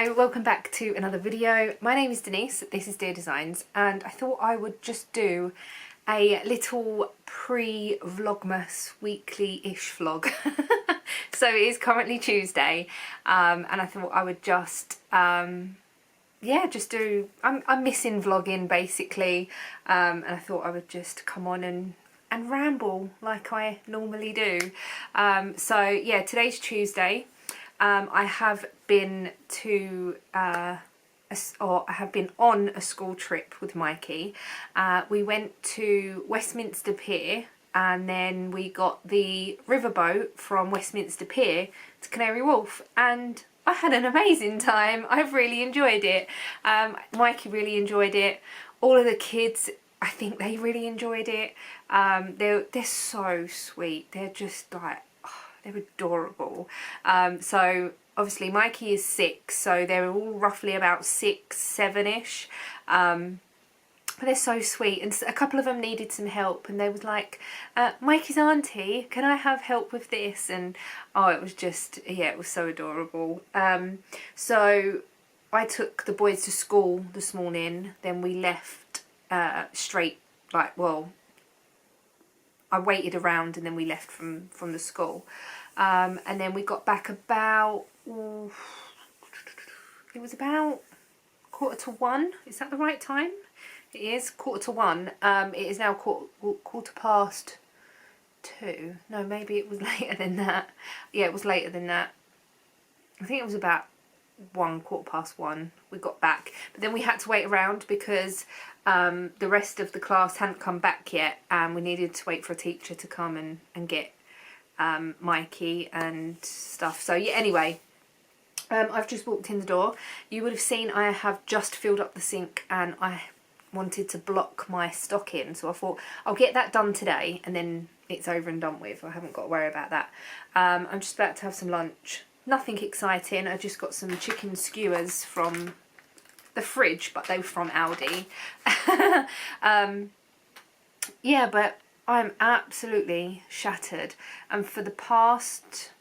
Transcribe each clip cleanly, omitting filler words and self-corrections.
Hello, welcome back to another video. My name is Denise, this is Dear Designs, and I thought I would just do a little pre-vlogmas weekly-ish vlog. So it is currently Tuesday, and I thought I would just just do, I'm missing vlogging basically, and I thought I would just come on and ramble like I normally do. So yeah, today's Tuesday. I have been to, I have been on a school trip with Mikey. We went to Westminster Pier and then we got the riverboat from Westminster Pier to Canary Wharf, and I had an amazing time. I've really enjoyed it. Mikey really enjoyed it. All of the kids, I think they really enjoyed it. They're so sweet. They're just like, they're adorable. So obviously Mikey is 6, so they're all roughly about 6, 7-ish. But they're so sweet, and a couple of them needed some help, and they was like, Mikey's auntie, can I have help with this? And oh, it was just, yeah, it was so adorable. So I took the boys to school this morning, then we left straight, like, well, I waited around and then we left from the school. And then we got back about, it was about 1:45. Is that the right time? It is 1:45. It is now quarter past 2. No, maybe it was later than that. Yeah, it was later than that. I think it was about 1:15. We got back, but then we had to wait around because the rest of the class hadn't come back yet, and we needed to wait for a teacher to come and get Mikey and stuff. So yeah, anyway, I've just walked in the door. You would have seen I have just filled up the sink, and I wanted to block my stock in, so I thought I'll get that done today and then it's over and done with. I haven't got to worry about that. I'm just about to have some lunch. Nothing exciting. I just got some chicken skewers from the fridge, but they were from Aldi. Yeah, but I'm absolutely shattered. And for the past,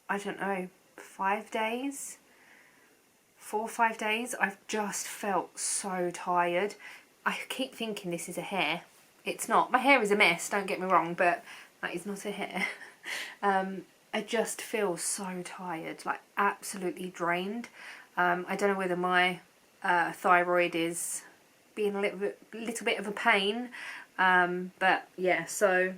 I don't know, 5 days, 4 or 5 days, I've just felt so tired. I keep thinking this is a hair. It's not. My hair is a mess, don't get me wrong, but that is not a hair. I just feel so tired, like absolutely drained. I don't know whether my thyroid is being a little bit of a pain, but yeah, so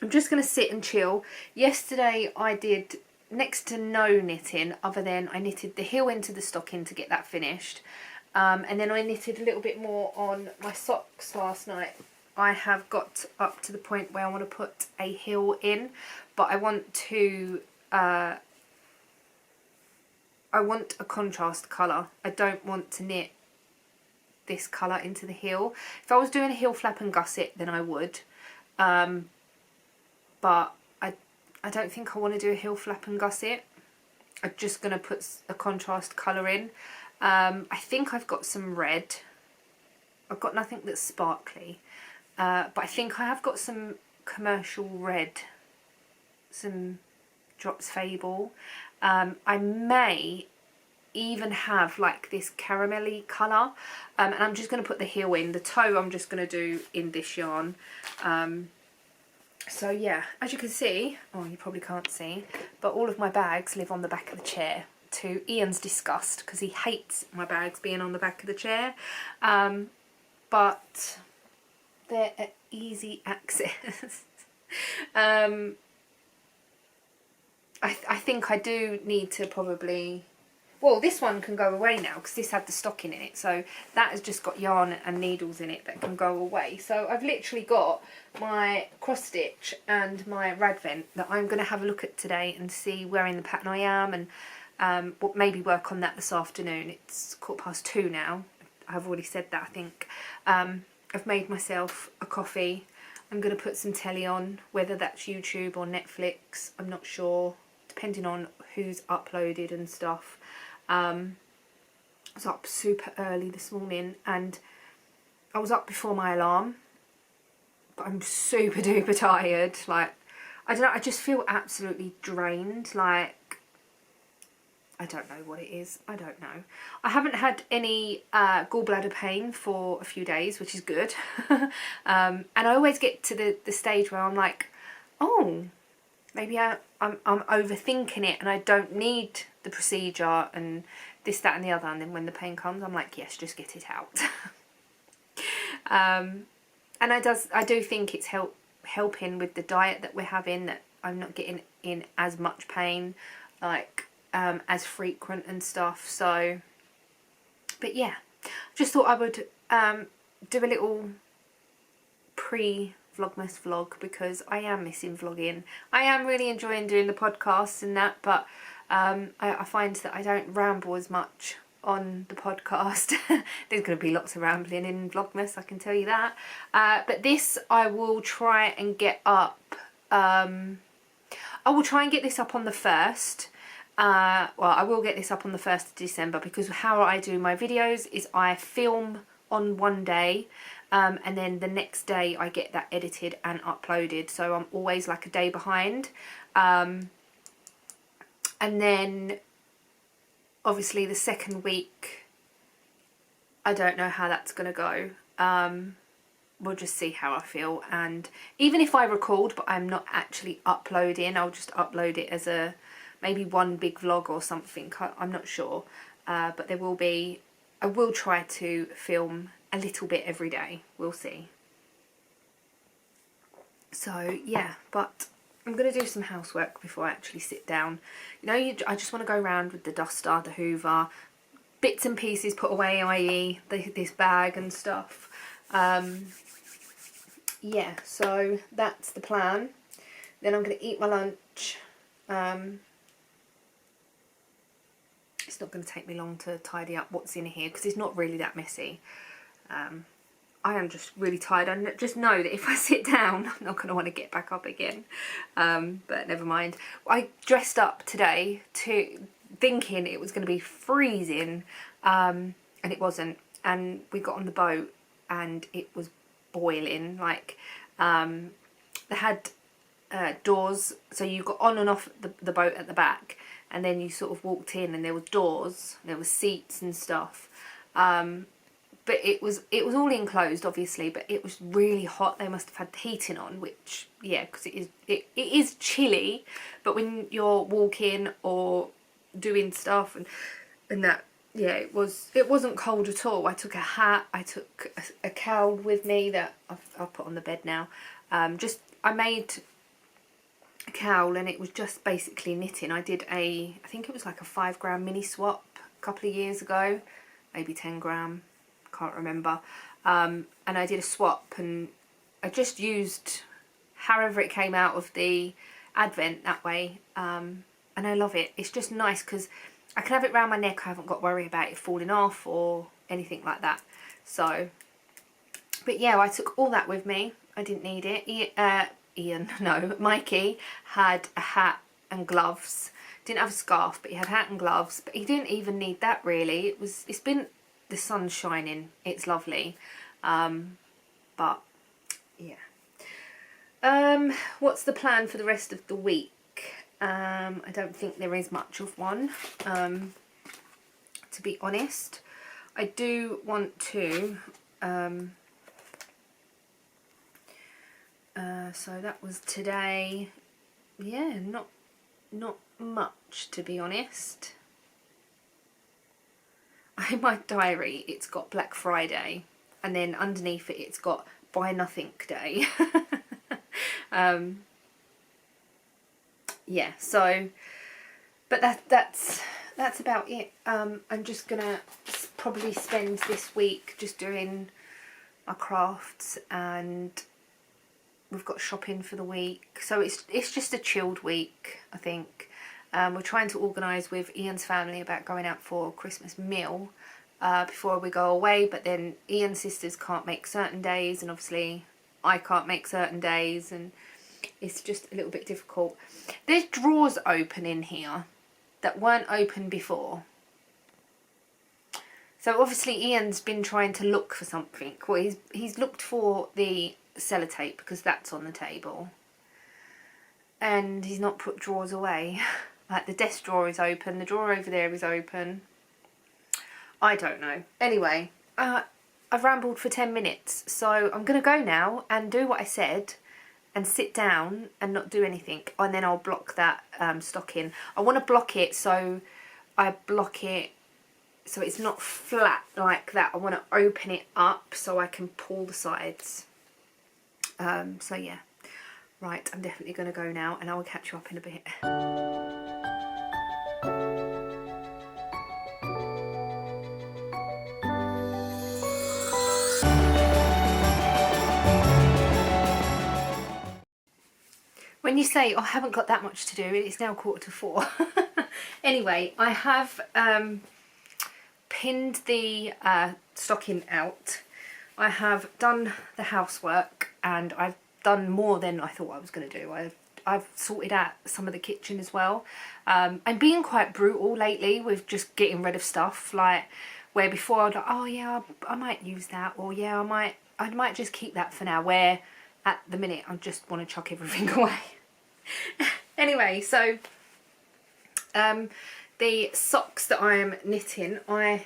I'm just going to sit and chill. Yesterday I did next to no knitting, other than I knitted the heel into the stocking to get that finished, and then I knitted a little bit more on my socks last night. I have got up to the point where I want to put a heel in, but I want to I want a contrast colour. I don't want to knit this colour into the heel. If I was doing a heel flap and gusset, then I would, but I don't think I want to do a heel flap and gusset. I'm just going to put a contrast colour in. I think I've got some red. I've got nothing that's sparkly, but I think I have got some commercial red, some Drops Fable. I may even have like this caramelly colour, and I'm just going to put the heel in. The toe I'm just going to do in this yarn. So yeah, as you can see, oh, you probably can't see, but all of my bags live on the back of the chair, to Ian's disgust, because he hates my bags being on the back of the chair, but they're at easy access. I think I do need to probably, well, this one can go away now because this had the stocking in it, so that has just got yarn and needles in it that can go away. So I've literally got my cross stitch and my rad vent that I'm going to have a look at today and see where in the pattern I am, and maybe work on that this afternoon. It's 2:15 now. I've already said that, I think. I've made myself a coffee. I'm going to put some telly on, whether that's YouTube or Netflix, I'm not sure, depending on who's uploaded and stuff. I was up super early this morning, and I was up before my alarm, but I'm super duper tired. Like, I don't know, I just feel absolutely drained. Like, I don't know what it is. I don't know. I haven't had any gallbladder pain for a few days, which is good. And I always get to the stage where I'm like, oh, maybe I'm overthinking it and I don't need the procedure and this, that and the other. And then when the pain comes, I'm like, yes, just get it out. And I do think it's helping with the diet that we're having, that I'm not getting in as much pain, like as frequent and stuff. So, but yeah, just thought I would do a little pre-vlogmas vlog, because I am missing vlogging. I am really enjoying doing the podcasts and that, but I find that I don't ramble as much on the podcast. There's going to be lots of rambling in vlogmas, I can tell you that. But this I will try and get up. I will try and get this up on the 1st. Well, I will get this up on the 1st of December, because how I do my videos is I film on one day, and then the next day I get that edited and uploaded, so I'm always like a day behind. And then obviously the second week, I don't know how that's going to go. We'll just see how I feel, and even if I record but I'm not actually uploading, I'll just upload it as a maybe one big vlog or something. I'm not sure, but there will be, I will try to film a little bit every day. We'll see. So yeah, but I'm going to do some housework before I actually sit down. You know, I just want to go around with the duster, the hoover, bits and pieces put away, i.e. this bag and stuff. Yeah, so that's the plan. Then I'm going to eat my lunch. It's not going to take me long to tidy up what's in here, because it's not really that messy. I am just really tired. I just know that if I sit down, I'm not going to want to get back up again. But never mind. I dressed up today thinking it was going to be freezing, and it wasn't. And we got on the boat and it was boiling. Like, they had doors, so you got on and off the boat at the back, and then you sort of walked in and there were doors, there were seats and stuff. But it was all enclosed, obviously, but it was really hot. They must have had the heating on, which, yeah, because it is chilly, but when you're walking or doing stuff and that, yeah, it wasn't cold at all. I took a hat, I took a cowl with me that I've put on the bed now. I made a cowl, and it was just basically knitting. I did I think it was like a 5 gram mini swap a couple of years ago, maybe 10 gram, can't remember. And I did a swap, and I just used however it came out of the advent that way. And I love it. It's just nice because I can have it around my neck. I haven't got to worry about it falling off or anything like that. So, but yeah, I took all that with me. I didn't need it. Mikey had a hat and gloves. Didn't have a scarf, but he had a hat and gloves. But he didn't even need that really. It's been, the sun's shining. It's lovely. But yeah. What's the plan for the rest of the week? I don't think there is much of one, to be honest. I do want to, so that was today. Yeah, not much, to be honest. In my diary it's got Black Friday, and then underneath it it's got Buy Nothing Day. Yeah, so, but that's about it. I'm just gonna probably spend this week just doing my crafts, and we've got shopping for the week, so it's just a chilled week, I think. We're trying to organise with Ian's family about going out for a Christmas meal before we go away, but then Ian's sisters can't make certain days, and obviously I can't make certain days, and it's just a little bit difficult. There's drawers open in here that weren't open before. So obviously Ian's been trying to look for something. Well, he's looked for the sellotape because that's on the table. And he's not put drawers away. Like the desk drawer is open, the drawer over there is open. I don't know. Anyway, I've rambled for 10 minutes, so I'm going to go now and do what I said and sit down and not do anything, and then I'll block that stocking. I want to block it so I block it so it's not flat like that. I want to open it up so I can pull the sides. So yeah, right, I'm definitely going to go now and I will catch you up in a bit. When you say, oh, I haven't got that much to do, it's now 4:15. Anyway, I have pinned the stocking out. I have done the housework and I've done more than I thought I was going to do. I've sorted out some of the kitchen as well. I'm being quite brutal lately with just getting rid of stuff, like where before I'd like, oh yeah, I might use that, or yeah, I might just keep that for now, where at the minute I just want to chuck everything away. Anyway, so the socks that I am knitting, I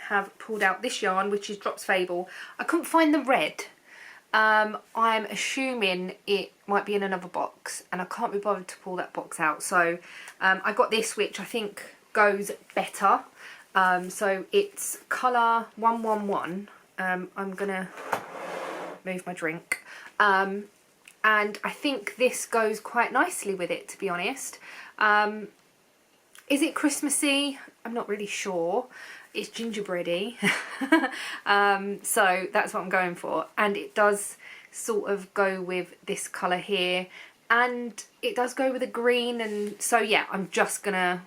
have pulled out this yarn, which is Drops Fable. I couldn't find the red. I'm assuming it might be in another box and I can't be bothered to pull that box out, so I got this, which I think goes better. So it's colour 111. I'm gonna move my drink, and I think this goes quite nicely with it, to be honest. Is it Christmassy? I'm not really sure. It's gingerbready. So that's what I'm going for, and it does sort of go with this colour here, and it does go with a green, and so yeah, I'm just gonna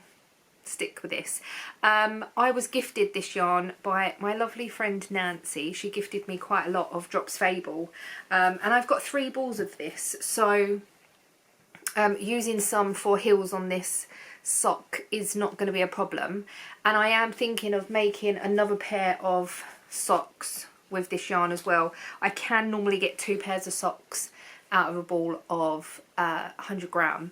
stick with this. I was gifted this yarn by my lovely friend Nancy. She gifted me quite a lot of Drops Fable, and I've got 3 balls of this, so using some for heels on this sock is not going to be a problem. And I am thinking of making another pair of socks with this yarn as well. I can normally get 2 pairs of socks out of a ball of 100 gram,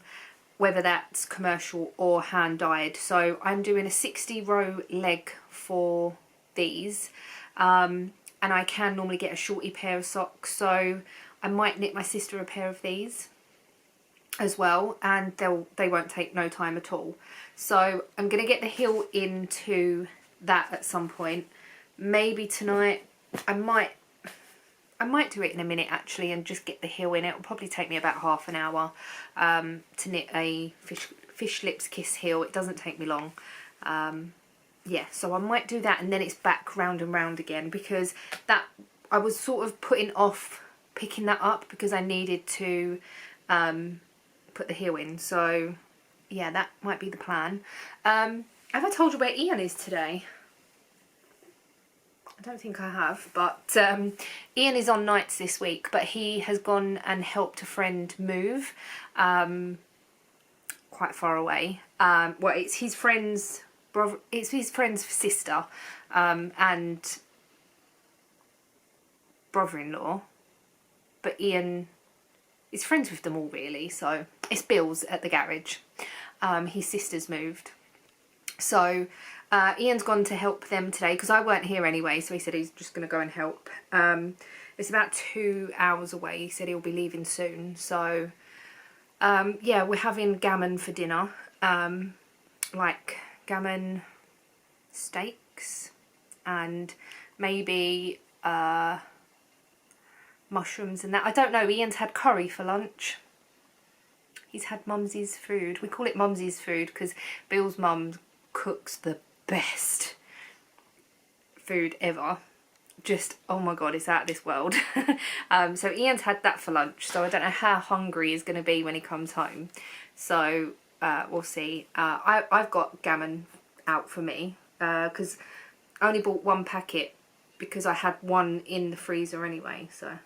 whether that's commercial or hand dyed. So I'm doing a 60 row leg for these, and I can normally get a shorty pair of socks, so I might knit my sister a pair of these as well, and they won't take no time at all. So I'm gonna get the heel into that at some point, maybe tonight. I might do it in a minute actually and just get the heel in. It will probably take me about half an hour to knit a fish lips kiss heel. It doesn't take me long. Yeah, so I might do that, and then it's back round and round again, because that I was sort of putting off picking that up because I needed to put the heel in. So yeah, that might be the plan. Have I told you where Ian is today? I don't think I have, but Ian is on nights this week, but he has gone and helped a friend move quite far away. Well, it's his friend's brother, it's his friend's sister and brother-in-law, but Ian is friends with them all really, so it's Bill's at the garage. His sister's moved, so Ian's gone to help them today because I weren't here anyway, so he said he's just going to go and help. It's about 2 hours away. He said he'll be leaving soon, so yeah, we're having gammon for dinner, like gammon steaks and maybe mushrooms and that. I don't know. Ian's had curry for lunch. He's had Mumsy's food. We call it Mumsy's food because Bill's mum cooks the best food ever. Just, oh my god, it's out of this world. So Ian's had that for lunch, so I don't know how hungry he's going to be when he comes home. So we'll see. I've got gammon out for me because I only bought 1 packet because I had 1 in the freezer anyway. So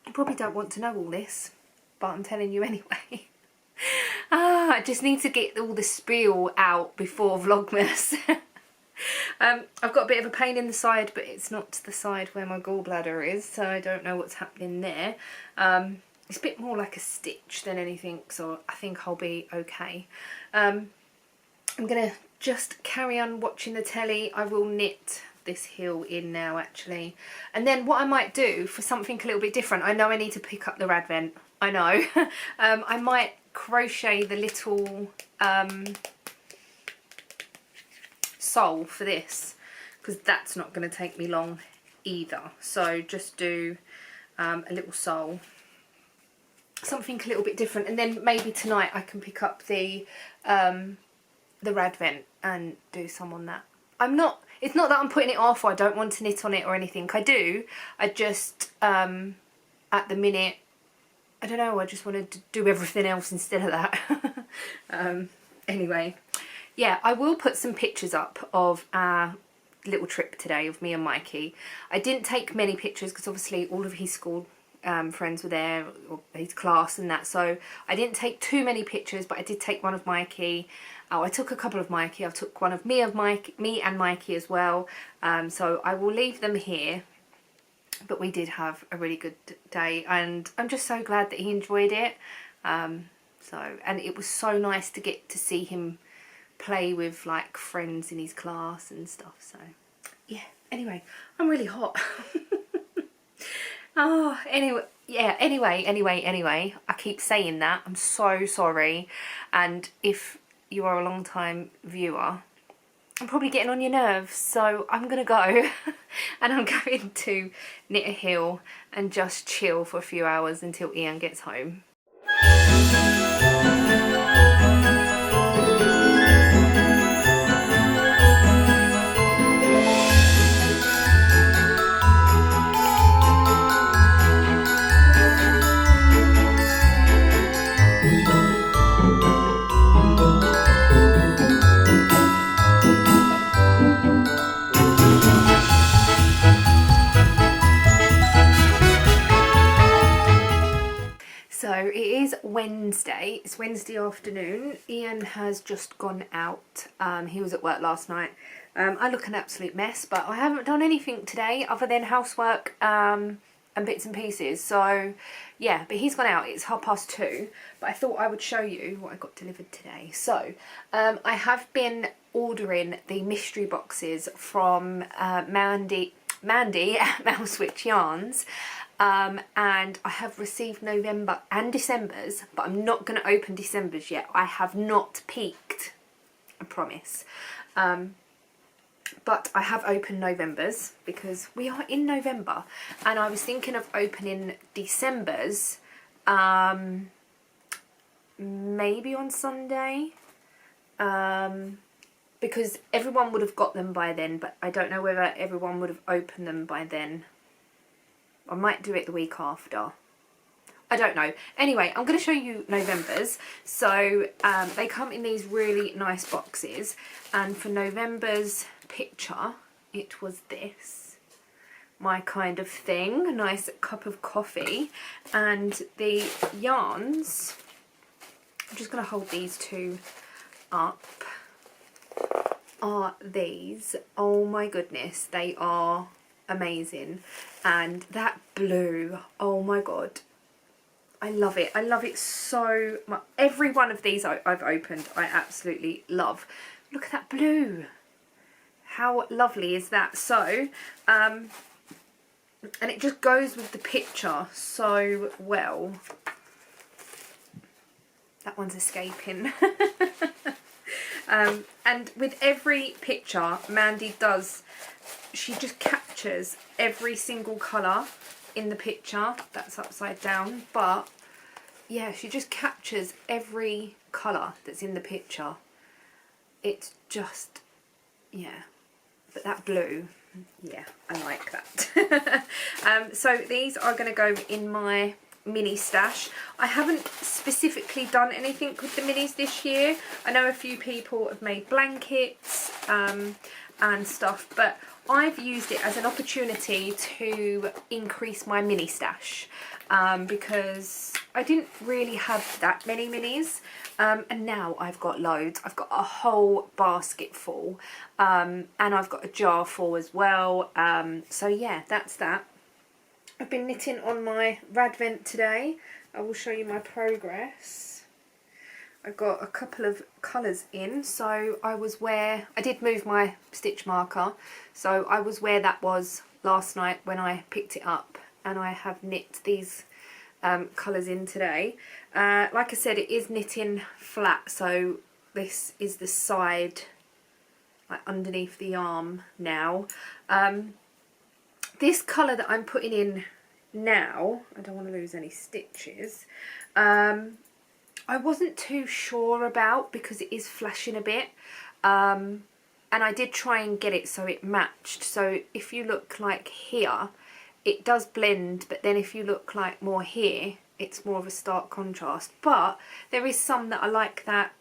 you probably don't want to know all this, but I'm telling you anyway. I just need to get all the spiel out before Vlogmas. I've got a bit of a pain in the side, but it's not to the side where my gallbladder is, so I don't know what's happening there. It's a bit more like a stitch than anything, so I think I'll be okay. I'm gonna just carry on watching the telly. I will knit this heel in now actually, and then what I might do for something a little bit different, I know I need to pick up the Radvent, I know. I might crochet the little sole for this, because that's not going to take me long either. So just do a little sole, something a little bit different, and then maybe tonight I can pick up the Radvent and do some on that. It's not that I'm putting it off or I don't want to knit on it or anything. I do. I just, at the minute, I don't know, I just wanted to do everything else instead of that. Anyway, yeah, I will put some pictures up of our little trip today of me and Mikey. I didn't take many pictures because obviously all of his school friends were there, or his class and that, so I didn't take too many pictures, but I did take one of Mikey. Oh, I took a couple of Mikey. I took one of me and Mikey as well. So I will leave them here. But we did have a really good day, and I'm just so glad that he enjoyed it. And it was so nice to get to see him play with like friends in his class and stuff. So yeah. Anyway, I'm really hot. Oh, anyway, yeah, anyway, I keep saying that. I'm so sorry. And if you are a long time viewer, I'm probably getting on your nerves, so I'm gonna go and I'm going to knit a heel and just chill for a few hours until Ian gets home. So it is Wednesday, it's Wednesday afternoon. Ian has just gone out. He was at work last night. I look an absolute mess, but I haven't done anything today other than housework and bits and pieces. So yeah, but he's gone out. It's 2:30, but I thought I would show you what I got delivered today. So I have been ordering the mystery boxes from Mandy at Mousewitch Yarns. And I have received November and December's, but I'm not going to open December's yet. I have not peeked, I promise. But I have opened November's because we are in November, and I was thinking of opening December's maybe on Sunday, because everyone would have got them by then, but I don't know whether everyone would have opened them by then. I might do it the week after. I don't know. Anyway, I'm going to show you November's. So they come in these really nice boxes. And for November's picture, it was this. My kind of thing. A nice cup of coffee. And the yarns, I'm just going to hold these two up, are these. Oh my goodness. They are amazing. And that blue, oh my god, I love it. I love it so much. Every one of these I've opened I absolutely love. Look at that blue, how lovely is that? So and it just goes with the picture so well. That one's escaping. And with every picture Mandy does, she just captures every single colour in the picture. That's upside down, but yeah, she just captures every colour that's in the picture. It's just, yeah. But that blue, yeah, I like that. So these are going to go in my mini stash. I haven't specifically done anything with the minis this year. I know a few people have made blankets and stuff, but I've used it as an opportunity to increase my mini stash because I didn't really have that many minis, and now I've got loads. I've got a whole basket full, and I've got a jar full as well. So yeah, that's that. I've been knitting on my Radvent today. I will show you my progress. I got a couple of colours in, so I did move my stitch marker, so I was where that was last night when I picked it up, and I have knit these colours in today. Like I said, it is knitting flat, so this is the side, like underneath the arm now. This colour that I'm putting in now, I don't want to lose any stitches, I wasn't too sure about because it is flashing a bit, and I did try and get it so it matched. So if you look like here, it does blend, but then if you look like more here, it's more of a stark contrast. But there is some that are like that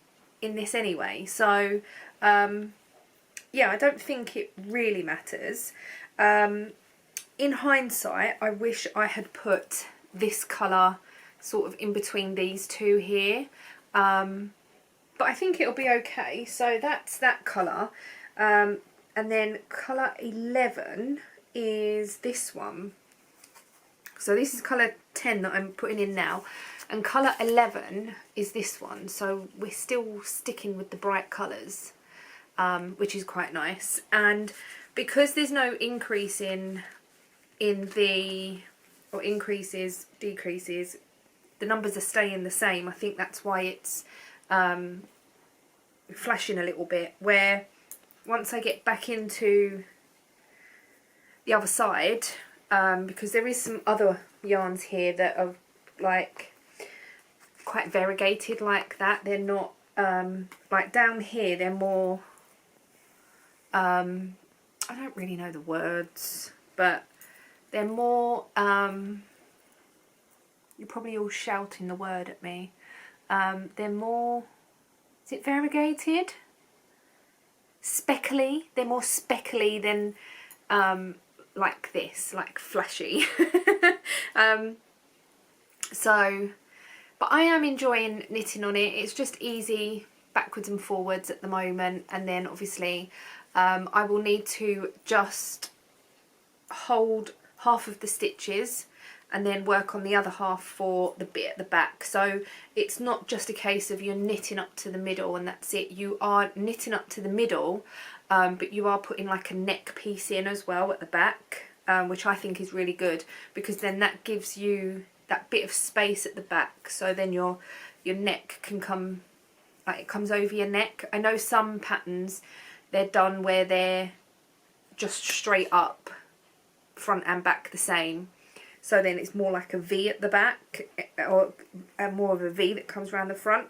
in this anyway, so yeah, I don't think it really matters. In hindsight, I wish I had put this colour sort of in between these two here, but I think it'll be okay. So that's that colour, and then colour 11 is this one. So this is colour 10 that I'm putting in now, and colour 11 is this one. So we're still sticking with the bright colours, which is quite nice. And because there's no increase in the, or increases, decreases, the numbers are staying the same. I think that's why it's flashing a little bit, where once I get back into the other side, because there is some other yarns here that are like quite variegated like that. They're not like down here, they're more I don't really know the words, but they're more you're probably all shouting the word at me. They're more, is it variegated? Speckly. They're more speckly than like this, like flashy. So, but I am enjoying knitting on it. It's just easy backwards and forwards at the moment, and then obviously I will need to just hold half of the stitches and then work on the other half for the bit at the back. So it's not just a case of you're knitting up to the middle and that's it. You are knitting up to the middle, but you are putting like a neck piece in as well at the back, which I think is really good, because then that gives you that bit of space at the back, so then your neck can come, like it comes over your neck. I know some patterns, they're done where they're just straight up, front and back the same, so then it's more like a V at the back, or more of a V that comes around the front.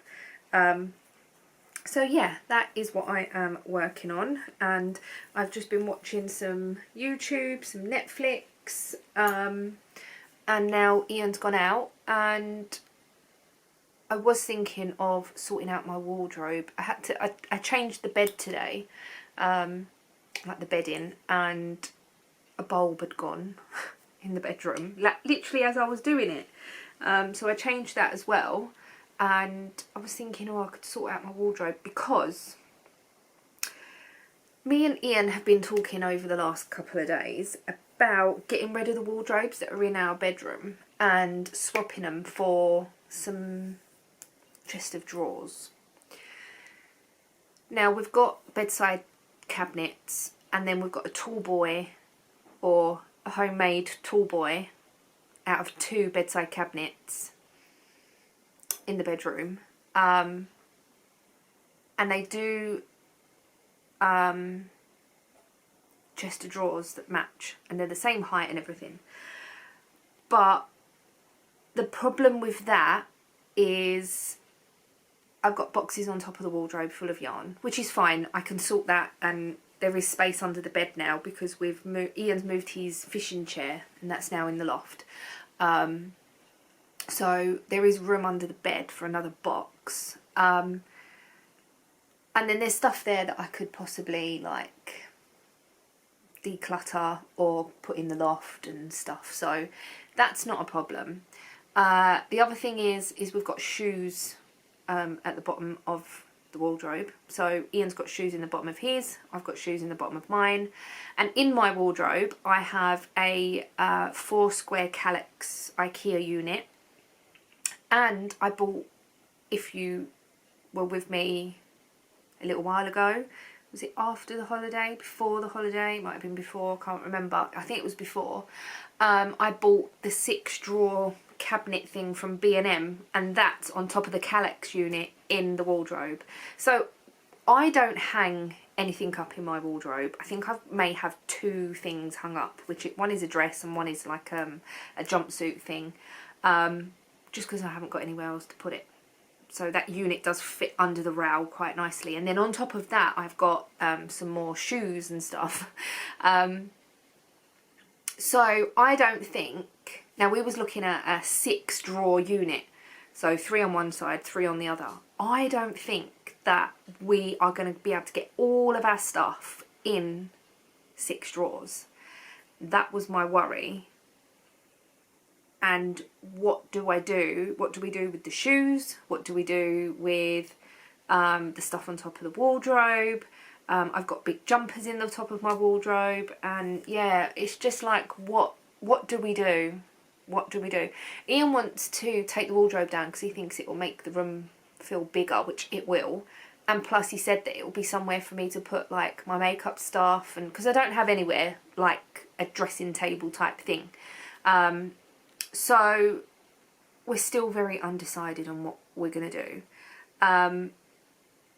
So yeah, that is what I am working on, and I've just been watching some YouTube, some Netflix, and now Ian's gone out, and I was thinking of sorting out my wardrobe. I changed the bed today, like the bedding, and a bulb had gone in the bedroom, literally as I was doing it. So I changed that as well, and I was thinking, oh, I could sort out my wardrobe, because me and Ian have been talking over the last couple of days about getting rid of the wardrobes that are in our bedroom and swapping them for some chest of drawers. Now we've got bedside cabinets, and then we've got a tall boy, or a homemade tall boy, out of 2 bedside cabinets in the bedroom, and they do chest of drawers that match, and they're the same height and everything. But the problem with that is I've got boxes on top of the wardrobe full of yarn, which is fine. I can sort that, and there is space under the bed now because Ian's moved his fishing chair, and that's now in the loft. So there is room under the bed for another box. And then there's stuff there that I could possibly like declutter or put in the loft and stuff. So that's not a problem. The other thing is we've got shoes at the bottom of the wardrobe. So Ian's got shoes in the bottom of his, I've got shoes in the bottom of mine, and in my wardrobe I have a 4 square calyx IKEA unit. And I bought, if you were with me a little while ago, was it after the holiday, before the holiday, it might have been before, I can't remember, I think it was before, I bought the 6 drawer cabinet thing from B&M, and that's on top of the calyx unit in the wardrobe. So I don't hang anything up in my wardrobe. I think I may have 2 things hung up, which one is a dress and one is like a jumpsuit thing, just because I haven't got anywhere else to put it. So that unit does fit under the rail quite nicely. And then on top of that I've got some more shoes and stuff. So I don't think, now we was looking at a 6 drawer unit, so 3 on one side, 3 on the other. I don't think that we are going to be able to get all of our stuff in 6 drawers. That was my worry. And what do I do? What do we do with the shoes? What do we do with the stuff on top of the wardrobe? I've got big jumpers in the top of my wardrobe, and yeah, it's just like, what do we do? What do we do? Ian wants to take the wardrobe down because he thinks it will make the room feel bigger, which it will. And plus he said that it will be somewhere for me to put like my makeup stuff, and because I don't have anywhere like a dressing table type thing. So we're still very undecided on what we're going to do.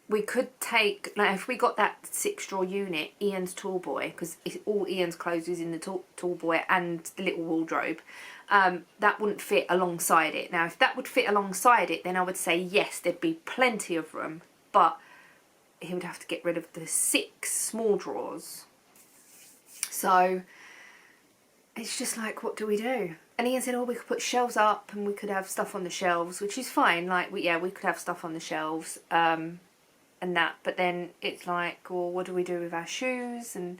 We could take, like if we got that 6 drawer unit, Ian's tall boy, because all Ian's clothes is in the tall boy and the little wardrobe, that wouldn't fit alongside it. Now if that would fit alongside it, then I would say yes, there'd be plenty of room, but he would have to get rid of the 6 small drawers. So it's just like, what do we do? And Ian said, oh, we could put shelves up and we could have stuff on the shelves, which is fine. Like, we could have stuff on the shelves and that. But then it's like, well, what do we do with our shoes? And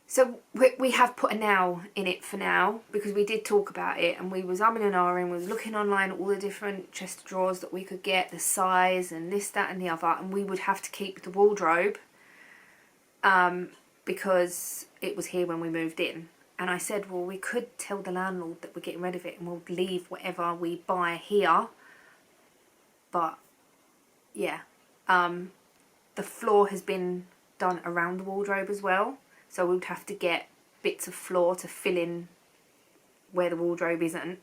so we have put a now in it for now, because we did talk about it and we was umming and ahhing. We was looking online at all the different chest of drawers that we could get, the size and this, that and the other. And we would have to keep the wardrobe because it was here when we moved in. And I said, well, we could tell the landlord that we're getting rid of it and we'll leave whatever we buy here. But, yeah. The floor has been done around the wardrobe as well. So we would have to get bits of floor to fill in where the wardrobe isn't.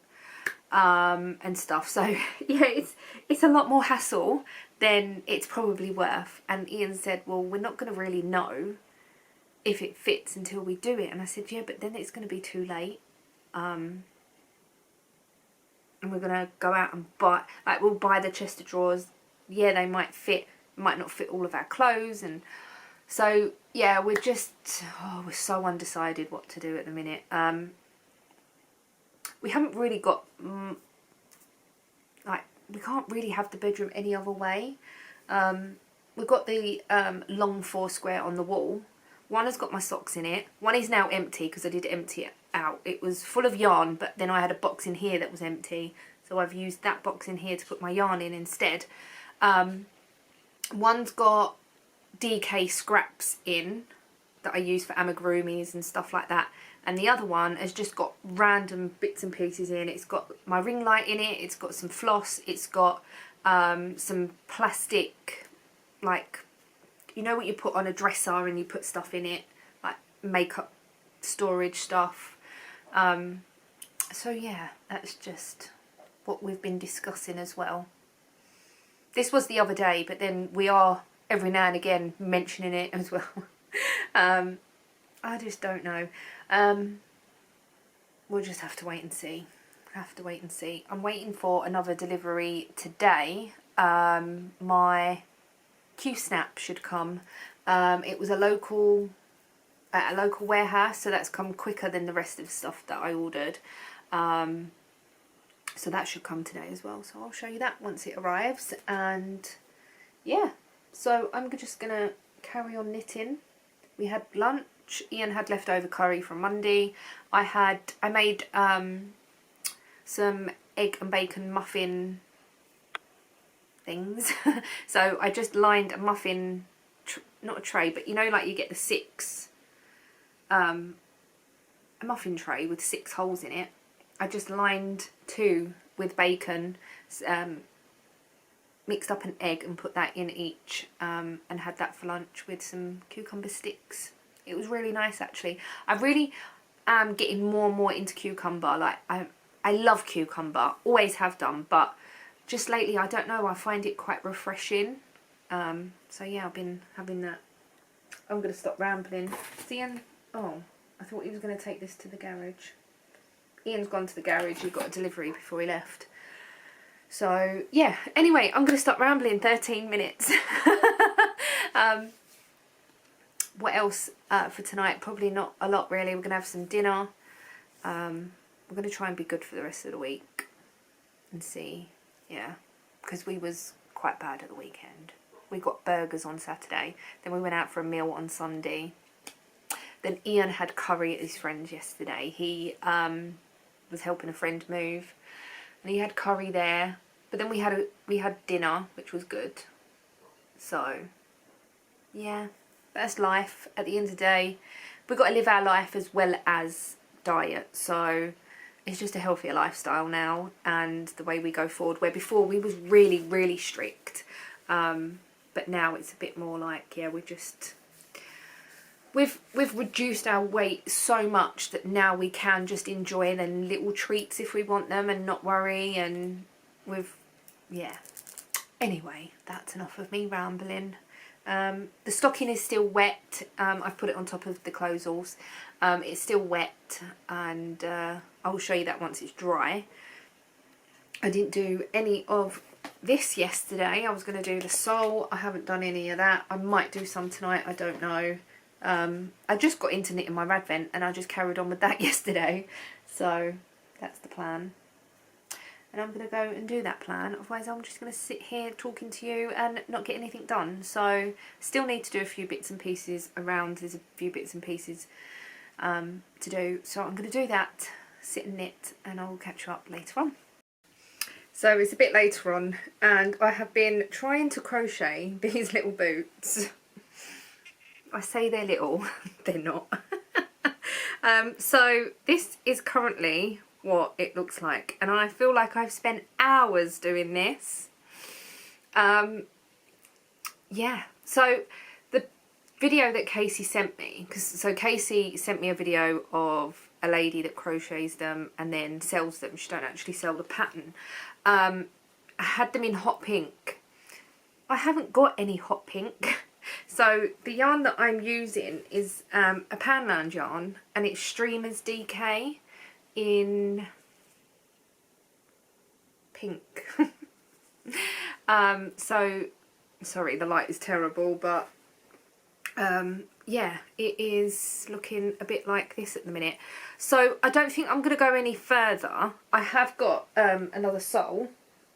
And stuff. So, yeah, it's a lot more hassle than it's probably worth. And Ian said, well, we're not going to really know if it fits until we do it. And I said, yeah, but then it's going to be too late. And we're going to go out and buy, like, we'll buy the chest of drawers. Yeah, they might fit, might not fit all of our clothes. And so, yeah, we're so undecided what to do at the minute. We haven't really got, like, we can't really have the bedroom any other way. We've got the long 4 square on the wall. One has got my socks in it. One is now empty because I did empty it out. It was full of yarn, but then I had a box in here that was empty. So I've used that box in here to put my yarn in instead. One's got DK scraps in that I use for amigurumis and stuff like that. And the other one has just got random bits and pieces in. It's got my ring light in it. It's got some floss. It's got some plastic, like, you know what you put on a dresser and you put stuff in it, like makeup storage stuff. So yeah, that's just what we've been discussing as well. This was the other day, but then we are every now and again mentioning it as well. I just don't know. We'll just have to wait and see. I'm waiting for another delivery today. My Q-Snap should come. It was at a local warehouse, so that's come quicker than the rest of the stuff that I ordered. So that should come today as well. So I'll show you that once it arrives. And yeah, so I'm just gonna carry on knitting. We had lunch. Ian had leftover curry from Monday. I made some egg and bacon muffin things. So I just lined a muffin, not a tray, but you know, like you get the a muffin tray with 6 holes in it. I just lined 2 with bacon, mixed up an egg and put that in each, and had that for lunch with some cucumber sticks. It was really nice, actually. I really am getting more and more into cucumber. Like, I love cucumber, always have done, but just lately, I don't know, I find it quite refreshing. So yeah, I've been having that. I'm going to stop rambling. Ian, oh, I thought he was going to take this to the garage. Ian's gone to the garage, he got a delivery before he left. So yeah, anyway, I'm going to stop rambling. 13 minutes. What else for tonight? Probably not a lot, really. We're going to have some dinner. We're going to try and be good for the rest of the week and see. Yeah, because we was quite bad at the weekend. We got burgers on Saturday, then we went out for a meal on Sunday. Then Ian had curry at his friend's yesterday. He was helping a friend move, and he had curry there. But then we had dinner, which was good. So yeah, that's life. At the end of the day, we've got to live our life as well as diet. So it's just a healthier lifestyle now, and the way we go forward, where before we was really, really strict, but now it's a bit more like, yeah, we've reduced our weight so much that now we can just enjoy the little treats if we want them and not worry, and yeah. Anyway, that's enough of me rambling. The stocking is still wet. I've put it on top of the clothesals. It's still wet, and I'll show you that once it's dry. I didn't do any of this yesterday. I was going to do the sole. I haven't done any of that. I might do some tonight, I don't know. I just got into knitting my rad vent, and I just carried on with that yesterday. So that's the plan. And I'm going to go and do that plan. Otherwise, I'm just going to sit here talking to you and not get anything done. So still need to do a few bits and pieces around. There's a few bits and pieces to do. So I'm going to do that, sit and knit, and I'll catch you up later on. So it's a bit later on, and I have been trying to crochet these little boots. I say they're little, they're not. So this is currently what it looks like, and I feel like I've spent hours doing this. Yeah, so the video that Casey sent me, so Casey sent me a video of a lady that crochets them and then sells them. She don't actually sell the pattern. I had them in hot pink. I haven't got any hot pink. So the yarn that I'm using is a Poundland yarn, and it's Streamers DK in pink. So sorry, the light is terrible, but yeah, it is looking a bit like this at the minute. So I don't think I'm going to go any further. I have got another sole,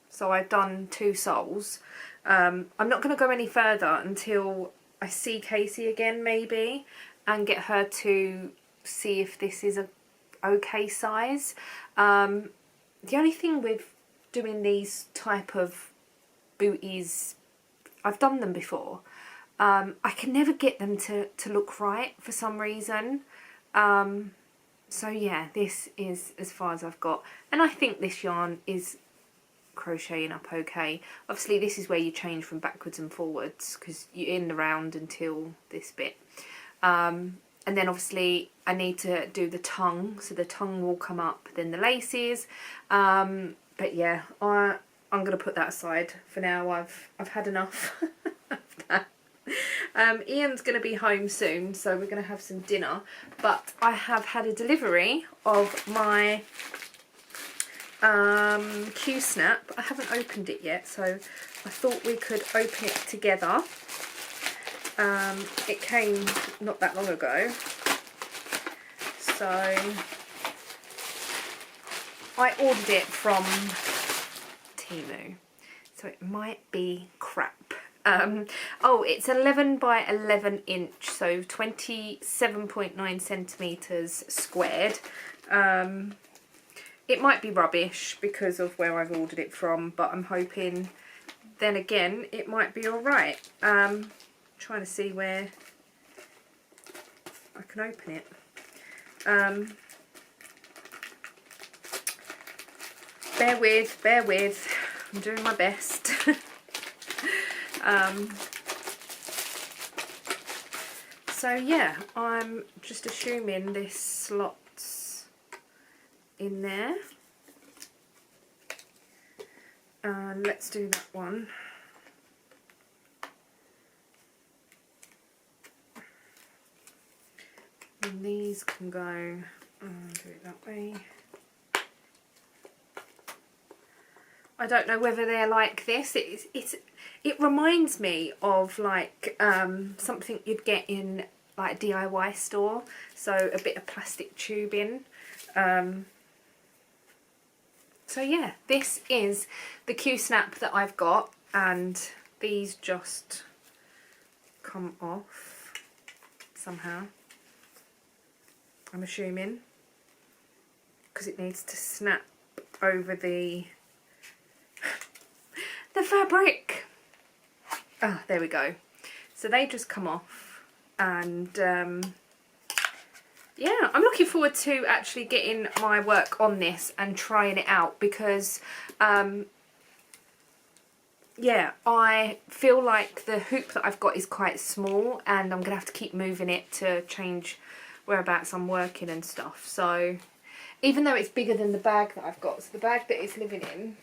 so I've done 2 soles. I'm not going to go any further until I see Casey again, maybe, and get her to see if this is a okay size. The only thing with doing these type of booties, I've done them before, I can never get them to look right for some reason. So yeah, this is as far as I've got, and I think this yarn is crocheting up okay. Obviously this is where you change from backwards and forwards, because you're in the round until this bit, and then obviously I need to do the tongue, so the tongue will come up, then the laces, but yeah, I'm gonna put that aside for now. I've had enough of that. Ian's going to be home soon, so we're going to have some dinner, but I have had a delivery of my Q-snap. I haven't opened it yet, so I thought we could open it together. It came not that long ago, so I ordered it from Temu, so it might be crap. Oh, it's 11 by 11 inch, so 27.9 centimetres squared. It might be rubbish because of where I've ordered it from, but I'm hoping then again it might be alright. Trying to see where I can open it. Bear with, I'm doing my best. So yeah, I'm just assuming this slots in there. And let's do that one. And these can go, do it that way. I don't know whether they're like this. It reminds me of like something you'd get in like a DIY store. So a bit of plastic tubing. So yeah, this is the Q-snap that I've got, and these just come off somehow, I'm assuming, because it needs to snap over the fabric. Ah, there we go. So they just come off, and yeah, I'm looking forward to actually getting my work on this and trying it out, because yeah, I feel like the hoop that I've got is quite small, and I'm gonna have to keep moving it to change whereabouts I'm working and stuff. So even though it's bigger than the bag that I've got, so the bag that it's living in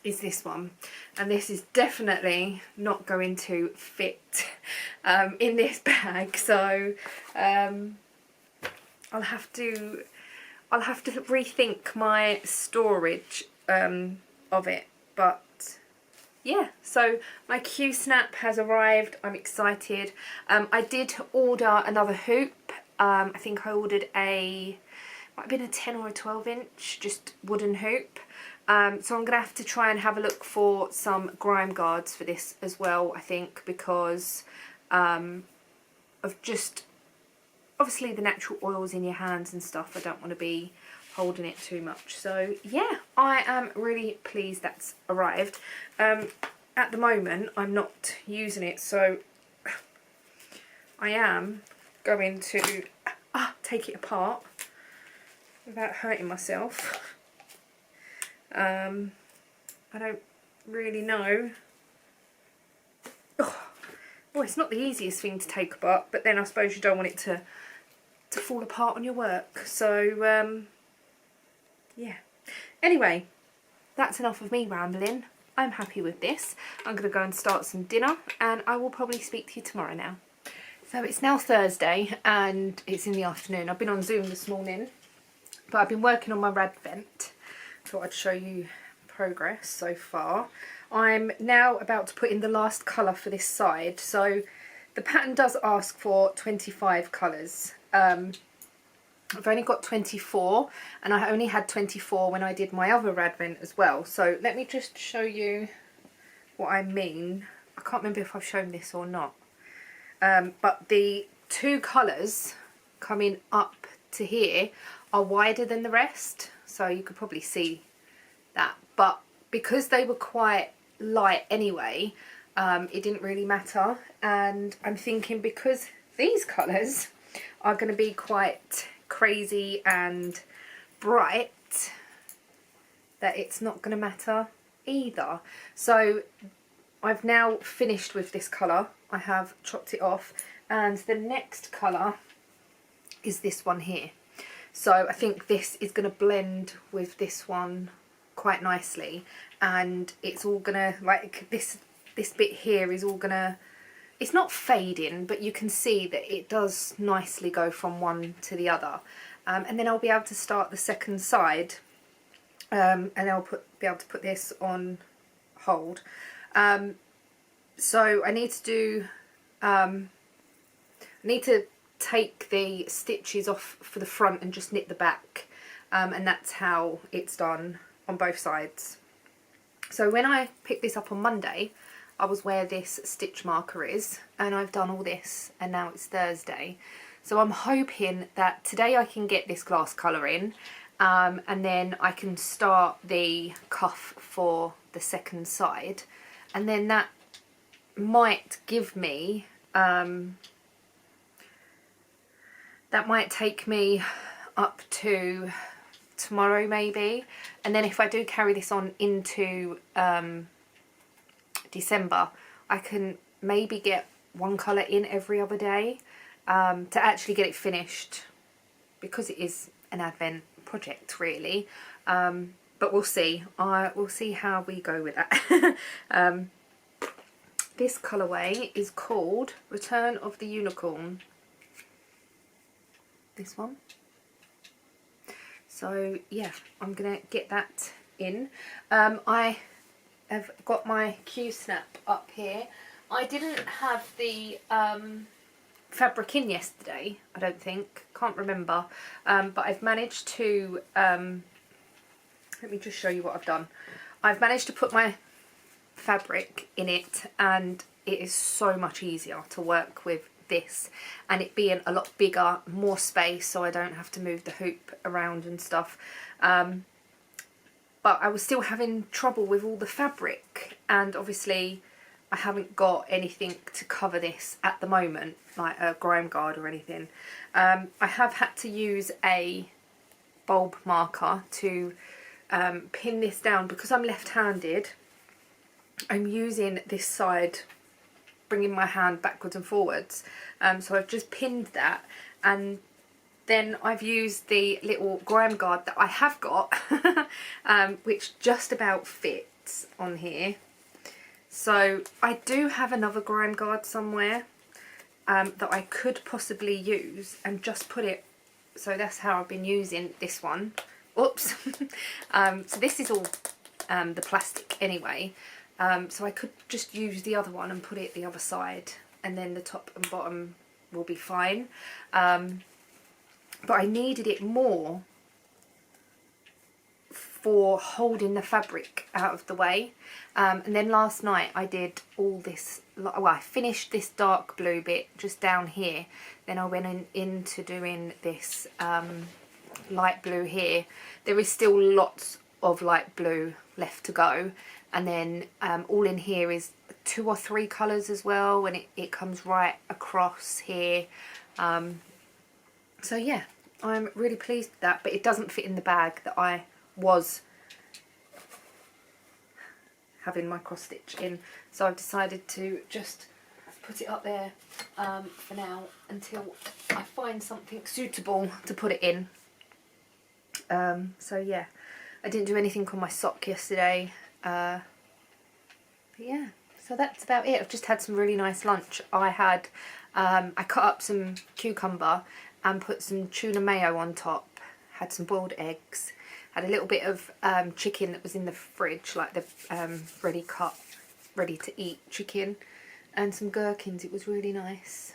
is this one, and this is definitely not going to fit in this bag. So I'll have to rethink my storage of it. But yeah, so my Q-snap has arrived. I'm excited. I did order another hoop. I think I ordered might have been a 10 or a 12 inch, just wooden hoop. So I'm going to have to try and have a look for some grime guards for this as well, I think, because of just obviously the natural oils in your hands and stuff. I don't want to be holding it too much. So yeah, I am really pleased that's arrived. At the moment I'm not using it, so I am going to take it apart without hurting myself. I don't really know. Oh, it's not the easiest thing to take apart, but then I suppose you don't want it to fall apart on your work. So yeah, anyway, that's enough of me rambling. I'm happy with this. I'm going to go and start some dinner, and I will probably speak to you tomorrow now. So it's now Thursday and it's in the afternoon. I've been on Zoom this morning, but I've been working on my rad vent. Thought I'd show you progress so far. I'm now about to put in the last colour for this side. So the pattern does ask for 25 colours. I've only got 24, and I only had 24 when I did my other rad vent as well. So let me just show you what I mean. I can't remember if I've shown this or not. But the two colours coming up to here are wider than the rest. So you could probably see that. But because they were quite light anyway, it didn't really matter. And I'm thinking because these colours are going to be quite crazy and bright, that it's not going to matter either. So I've now finished with this colour. I have chopped it off, and the next colour is this one here. So I think this is going to blend with this one quite nicely, and it's all gonna, like, this bit here is all gonna, it's not fading, but you can see that it does nicely go from one to the other. And then I'll be able to start the second side, and I'll be able to put this on hold. So I need to do, I need to take the stitches off for the front and just knit the back, and that's how it's done on both sides. So when I picked this up on Monday, I was where this stitch marker is, and I've done all this, and now it's Thursday. So I'm hoping that today I can get this glass colour in, and then I can start the cuff for the second side, and then that might give me that might take me up to tomorrow maybe, and then if I do carry this on into December, I can maybe get one colour in every other day to actually get it finished, because it is an Advent project really. But we'll see. We'll see how we go with that. This colourway is called Return of the Unicorn. This one. So yeah, I'm gonna get that in. I have got my Q-snap up here. I didn't have the fabric in yesterday, I don't think, can't remember, but I've managed to, let me just show you what I've done. I've managed to put my fabric in it, and it is so much easier to work with this, and it being a lot bigger, more space, so I don't have to move the hoop around and stuff. But I was still having trouble with all the fabric, and obviously I haven't got anything to cover this at the moment, like a grime guard or anything. I have had to use a bulb marker to pin this down, because I'm left-handed. I'm using this side, bringing my hand backwards and forwards, so I've just pinned that, and then I've used the little grime guard that I have got, which just about fits on here. So I do have another grime guard somewhere that I could possibly use and just put it, so that's how I've been using this one. Oops. So this is all the plastic anyway, so I could just use the other one and put it the other side, and then the top and bottom will be fine. But I needed it more for holding the fabric out of the way, and then last night I did all this, well, I finished this dark blue bit just down here, then I went into doing this light blue here. There is still lots of light blue left to go, and then all in here is 2 or 3 colours as well, and it comes right across here. So yeah, I'm really pleased with that, but it doesn't fit in the bag that I was having my cross stitch in, so I've decided to just put it up there for now until I find something suitable to put it in. So yeah, I didn't do anything on my sock yesterday, but yeah, so that's about it. I've just had some really nice lunch. I had I cut up some cucumber and put some tuna mayo on top, had some boiled eggs, had a little bit of chicken that was in the fridge, like the ready cut, ready to eat chicken, and some gherkins. It was really nice.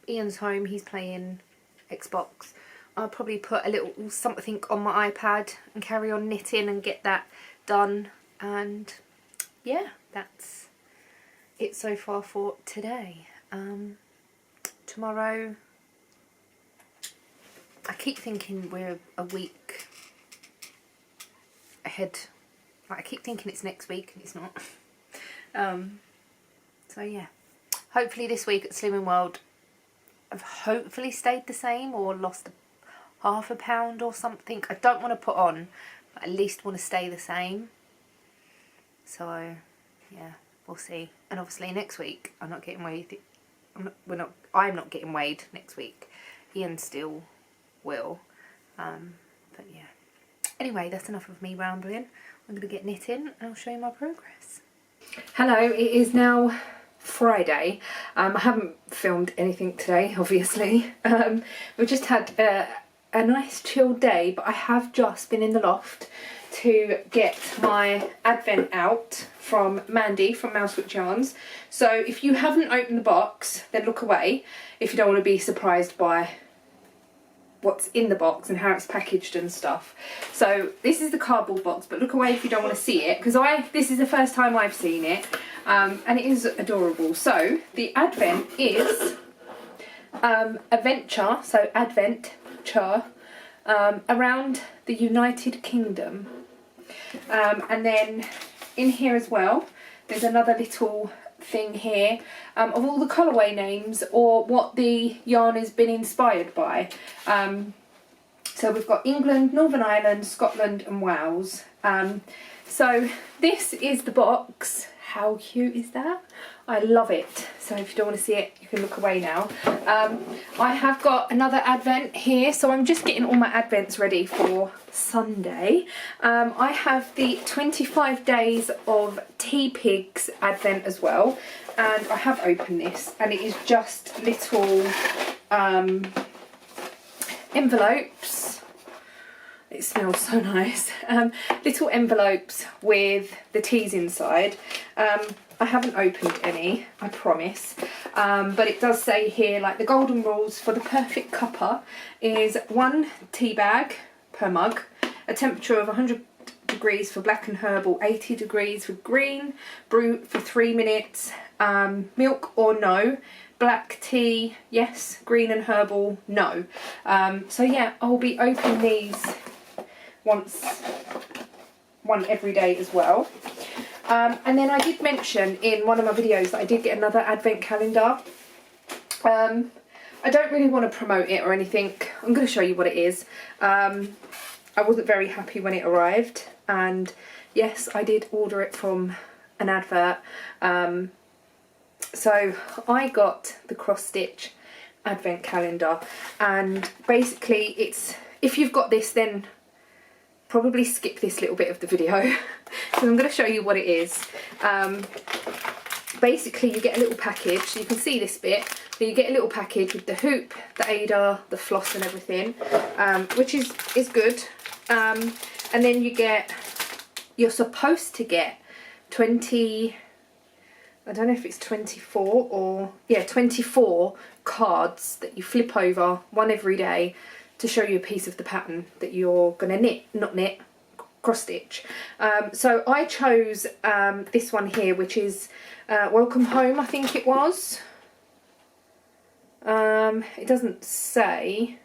Ian's home, he's playing Xbox. I'll probably put a little something on my iPad and carry on knitting and get that done, and yeah, that's it so far for today. Tomorrow, I keep thinking we're a week ahead. Like, I keep thinking it's next week and it's not. So yeah, hopefully this week at Slimming World I've hopefully stayed the same or lost half a pound or something. I don't want to put on, but at least want to stay the same. So yeah, we'll see. And obviously next week I'm not getting weighed. I'm not getting weighed next week. Ian still will. But yeah. Anyway, that's enough of me rambling. I'm going to get knitting and I'll show you my progress. Hello, it is now Friday. I haven't filmed anything today, obviously. We've just had a nice chilled day, but I have just been in the loft to get my Advent out from Mandy from Mousewitch Yarns. So if you haven't opened the box, then look away if you don't want to be surprised by what's in the box and how it's packaged and stuff. So this is the cardboard box, but look away if you don't want to see it, because this is the first time I've seen it, and it is adorable. So the Advent is adventure, so adventure, around the United Kingdom, and then in here as well, there's another little thing here of all the colourway names or what the yarn has been inspired by. So we've got England, Northern Ireland, Scotland and Wales. So this is the box. How cute is that? I love it. So if you don't want to see it, you can look away now. I have got another advent here, so I'm just getting all my advents ready for Sunday. I have the 25 days of Tea Pigs advent as well, and I have opened this, and it is just little envelopes. It smells so nice. Little envelopes with the teas inside. I haven't opened any, I promise. But it does say here, like, the golden rules for the perfect cuppa is 1 tea bag per mug, a temperature of 100 degrees for black and herbal, 80 degrees for green, brew for 3 minutes, milk or no, black tea yes, green and herbal no. So yeah, I'll be opening these one every day as well. And then I did mention in one of my videos that I did get another advent calendar. I don't really want to promote it or anything. I'm going to show you what it is. I wasn't very happy when it arrived, and yes, I did order it from an advert. So I got the cross stitch advent calendar, and basically it's, if you've got this, then probably skip this little bit of the video. So I'm going to show you what it is. Basically you get a little package, you can see this bit, but you get a little package with the hoop, the Ada, the floss and everything, which is good. And then you're supposed to get 20, I don't know if it's 24 or, yeah, 24 cards that you flip over, one every day, to show you a piece of the pattern that you're going to cross stitch. So I chose this one here, which is Welcome Home, I think it was. It doesn't say,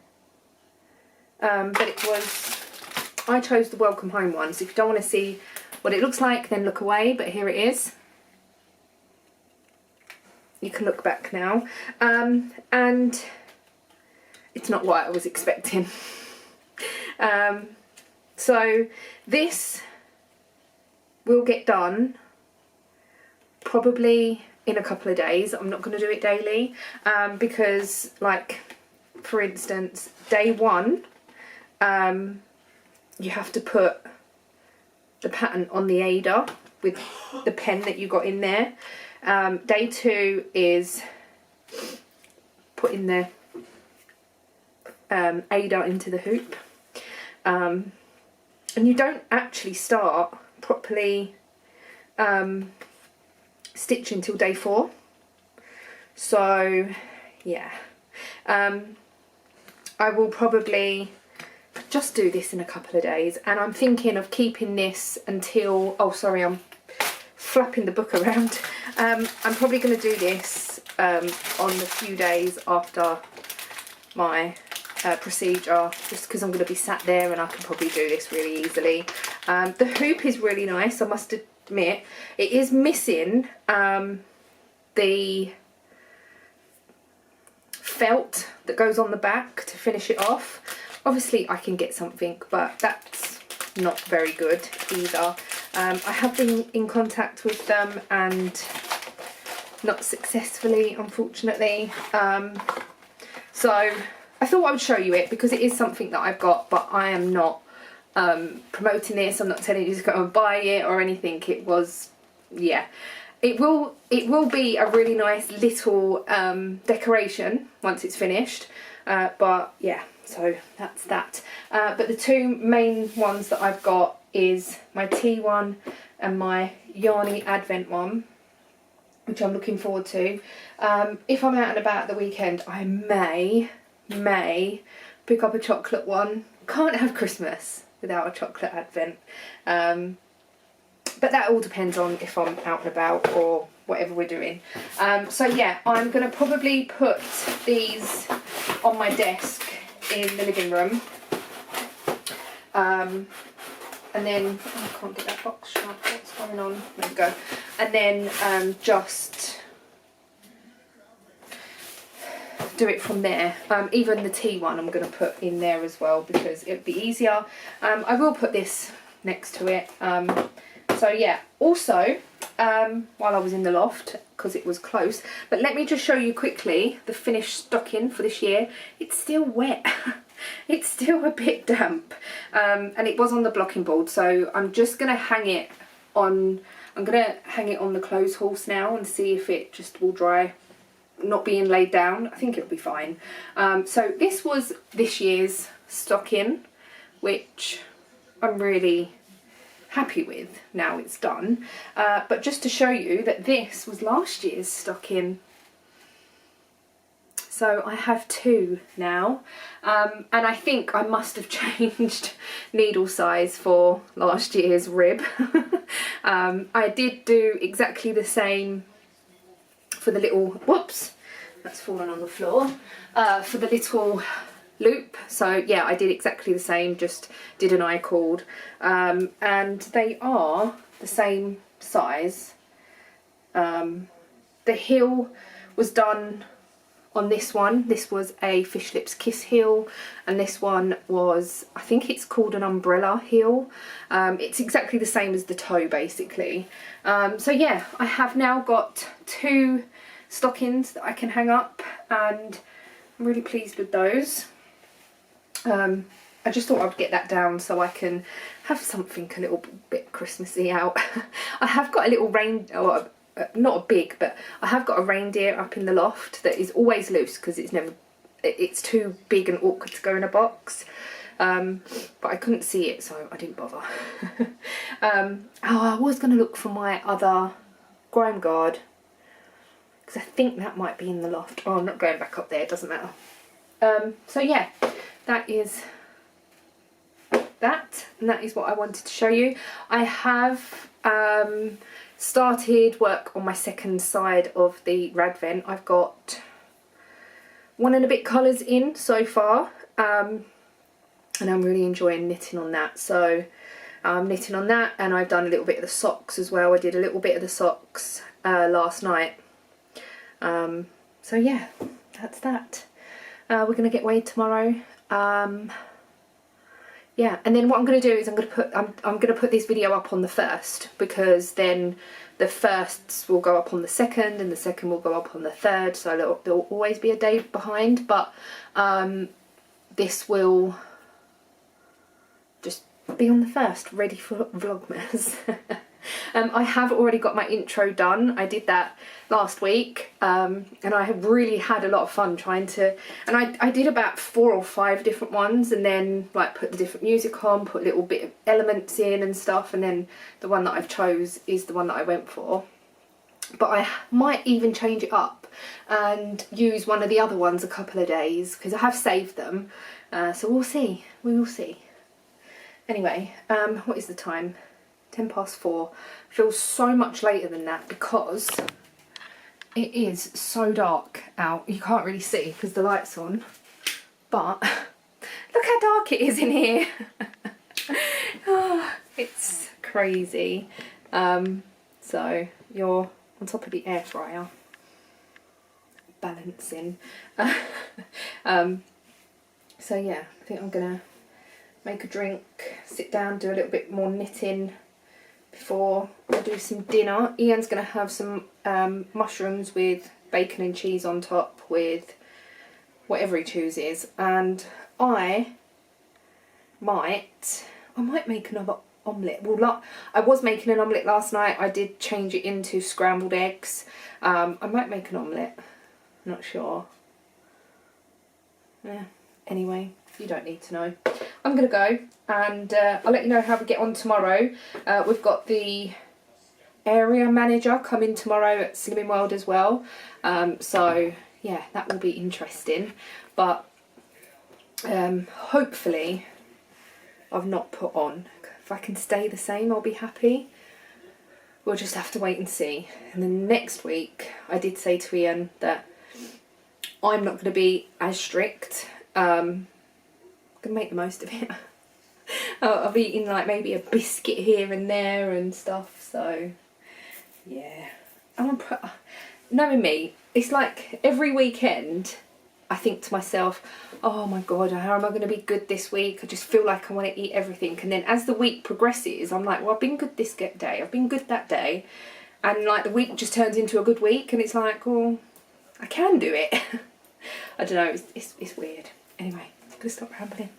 but it was, I chose the Welcome Home one. So if you don't want to see what it looks like, then look away, but here it is. You can look back now. And it's not what I was expecting. So this will get done probably in a couple of days. I'm not going to do it daily because, like, for instance, day 1 you have to put the pattern on the Ada with the pen that you got in there. Day 2 is putting the Ada into the hoop, and you don't actually start properly stitch until day 4. So yeah, I will probably just do this in a couple of days, and I'm thinking of keeping this until, oh sorry, I'm flapping the book around. I'm probably going to do this on the few days after my procedure, just because I'm going to be sat there and I can probably do this really easily. The hoop is really nice, I must admit. It is missing the felt that goes on the back to finish it off. Obviously I can get something, but that's not very good either. I have been in contact with them and not successfully, unfortunately. So I thought I would show you it because it is something that I've got, but I am not promoting this. I'm not telling you to go and buy it or anything. It was, yeah, it will be a really nice little decoration once it's finished. But yeah, so that's that. But the two main ones that I've got is my tea one and my Yarny Advent one, which I'm looking forward to. If I'm out and about at the weekend, I may pick up a chocolate one. Can't have Christmas without a chocolate Advent. But that all depends on if I'm out and about or whatever we're doing. So yeah, I'm going to probably put these on my desk in the living room. and then, oh, I can't get that box shut, what's going on? There we go. And then just do it from there. Even the tea one I'm going to put in there as well because it'll be easier. I will put this next to it. So yeah, also while I was in the loft, because it was close, but let me just show you quickly the finished stocking for this year. It's still wet. It's still a bit damp, and it was on the blocking board, so I'm just going to hang it on, I'm going to hang it on the clothes horse now and see if it just will dry, not being laid down. I think it'll be fine. So this was this year's stocking, which I'm really happy with now it's done. But just to show you that this was last year's stocking. So I have two now, and I think I must have changed needle size for last year's rib. I did do exactly the same for the little, whoops, that's fallen on the floor, for the little loop. So yeah, I did exactly the same, just did an I-cord, and they are the same size. The heel was done on this one. This was a Fish Lips Kiss heel, and this one was, I think it's called an umbrella heel. It's exactly the same as the toe basically. So yeah, I have now got two stockings that I can hang up, and I'm really pleased with those. I just thought I'd get that down so I can have something a little bit Christmassy out. I have got a little not a big, but I have got a reindeer up in the loft that is always loose because it's too big and awkward to go in a box. But I couldn't see it, so I didn't bother. Oh, I was going to look for my other grime guard, because I think that might be in the loft. Oh, I'm not going back up there, it doesn't matter. So yeah, that is that, and that is what I wanted to show you. I have started work on my second side of the rad vent. I've got 1 and a bit colours in so far, and I'm really enjoying knitting on that. So I'm knitting on that, and I've done a little bit of the socks as well. I did a little bit of the socks last night. So yeah, that's that. We're going to get weighed tomorrow. Yeah, and then what I'm going to do is I'm going to put this video up on the 1st, because then the 1st will go up on the 2nd and the 2nd will go up on the 3rd, so there'll always be a day behind, but this will just be on the 1st, ready for vlogmas. I have already got my intro done. I did that last week, and I have really had a lot of fun trying to, and I did about 4 or 5 different ones, and then like put the different music on, put a little bit of elements in and stuff, and then the one that I've chose is the one that I went for. But I might even change it up and use one of the other ones a couple of days, because I have saved them, so we'll see, we will see. Anyway, what is the time? 4:10. Feels so much later than that because it is so dark out. You can't really see because the light's on, but look how dark it is in here. Oh, it's crazy. So you're on top of the air fryer, balancing. So yeah, I think I'm gonna make a drink, sit down, do a little bit more knitting before I do some dinner. Ian's going to have some mushrooms with bacon and cheese on top with whatever he chooses, and I might make another omelette. Well, I was making an omelette last night. I did change it into scrambled eggs. I might make an omelette, not sure. Yeah, anyway, you don't need to know. I'm going to go, and I'll let you know how we get on tomorrow. We've got the area manager coming tomorrow at Slimming World as well. So yeah, that will be interesting. But hopefully I've not put on. If I can stay the same, I'll be happy. We'll just have to wait and see. And then next week, I did say to Ian that I'm not going to be as strict. I'm going to make the most of it. I've eaten like maybe a biscuit here and there and stuff, so yeah. Knowing me, it's like every weekend I think to myself, oh my god, how am I going to be good this week? I just feel like I want to eat everything. And then as the week progresses, I'm like, well, I've been good this day, I've been good that day. And like the week just turns into a good week and it's like, well, I can do it. I don't know, it's weird. Anyway, I'm going to stop rambling.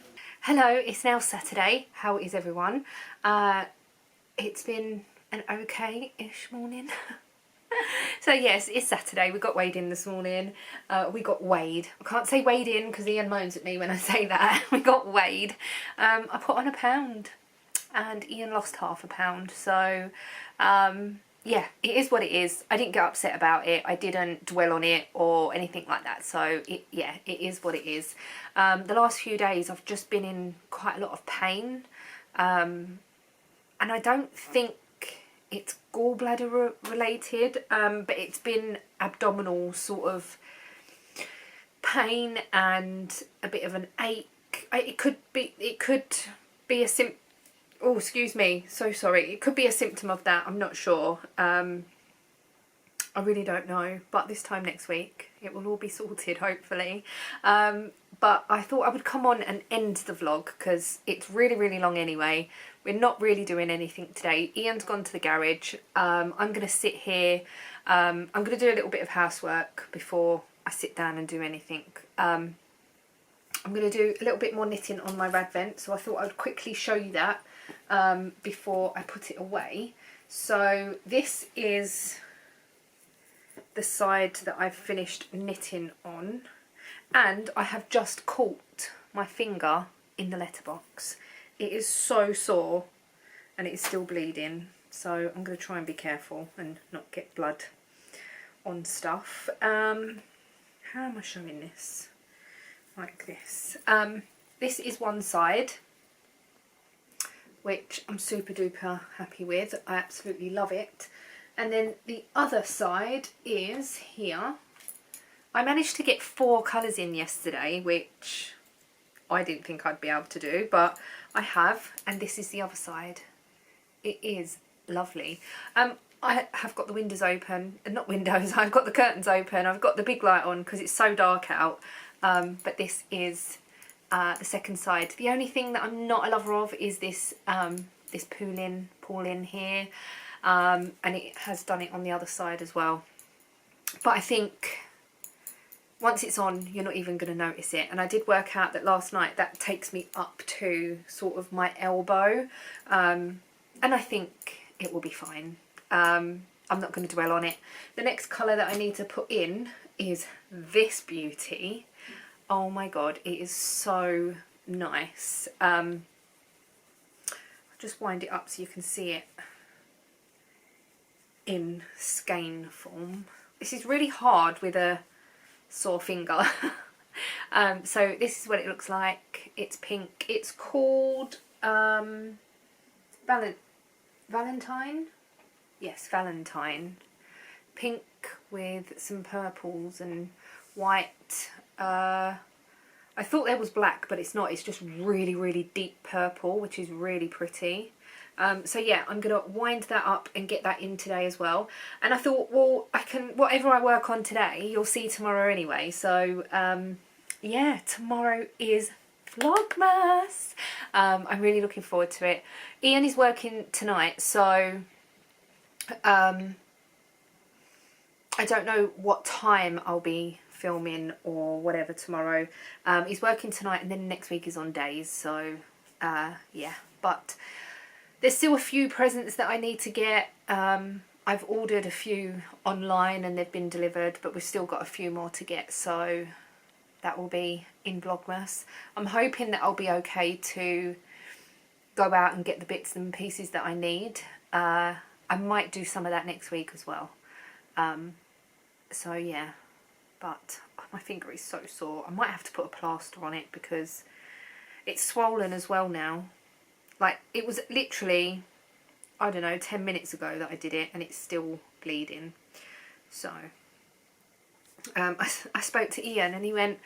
Hello, it's now Saturday. How is everyone? It's been an okay-ish morning. So yes, it's Saturday. We got weighed in this morning. We got weighed. I can't say weighed in because Ian moans at me when I say that. We got weighed. I put on 1 pound and Ian lost ½ pound. So yeah, it is what it is. I didn't get upset about it. I didn't dwell on it or anything like that. So yeah, it is what it is. The last few days I've just been in quite a lot of pain. And I don't think it's gallbladder related, but it's been abdominal sort of pain and a bit of an ache. It could be a symptom. Oh, excuse me, so sorry. It could be a symptom of that. I'm not sure. I really don't know. But this time next week, it will all be sorted, hopefully. But I thought I would come on and end the vlog because it's really, really long anyway. We're not really doing anything today. Ian's gone to the garage. I'm going to sit here. I'm going to do a little bit of housework before I sit down and do anything. I'm going to do a little bit more knitting on my rad vent. So I thought I would quickly show you that before I put it away. So this is the side that I've finished knitting on. And I have just caught my finger in the letterbox. It is so sore and it is still bleeding. So I'm going to try and be careful and not get blood on stuff. How am I showing this? Like this. This is one side, which I'm super duper happy with. I absolutely love it. And then the other side is here. I managed to get 4 colours in yesterday, which I didn't think I'd be able to do, but I have, and this is the other side. It is lovely. I have got the windows open, not windows, I've got the curtains open, I've got the big light on because it's so dark out, but this is the second side. The only thing that I'm not a lover of is this this pull-in here, and it has done it on the other side as well. But I think once it's on, you're not even going to notice it. And I did work out that last night that takes me up to sort of my elbow. And I think it will be fine. I'm not going to dwell on it. The next colour that I need to put in is this beauty. Oh my god, it is so nice. I'll just wind it up so you can see it in skein form. This is really hard with a sore finger. So this is what it looks like. It's pink. It's called Valentine. Yes, Valentine. Pink with some purples and white. I thought there was black, but it's not. It's just really, really deep purple, which is really pretty. So yeah, I'm going to wind that up and get that in today as well. And I thought, well, I can, whatever I work on today, you'll see tomorrow anyway. So yeah, tomorrow is vlogmas. I'm really looking forward to it. Ian is working tonight, so I don't know what time I'll be filming or whatever tomorrow. He's working tonight and then next week is on days. So yeah, but there's still a few presents that I need to get. I've ordered a few online and they've been delivered, but we've still got a few more to get, so that will be in vlogmas. I'm hoping that I'll be okay to go out and get the bits and pieces that I need. I might do some of that next week as well. So yeah, but my finger is so sore. I might have to put a plaster on it because it's swollen as well now. Like, it was literally, I don't know, 10 minutes ago that I did it and it's still bleeding. So, I spoke to Ian and he went,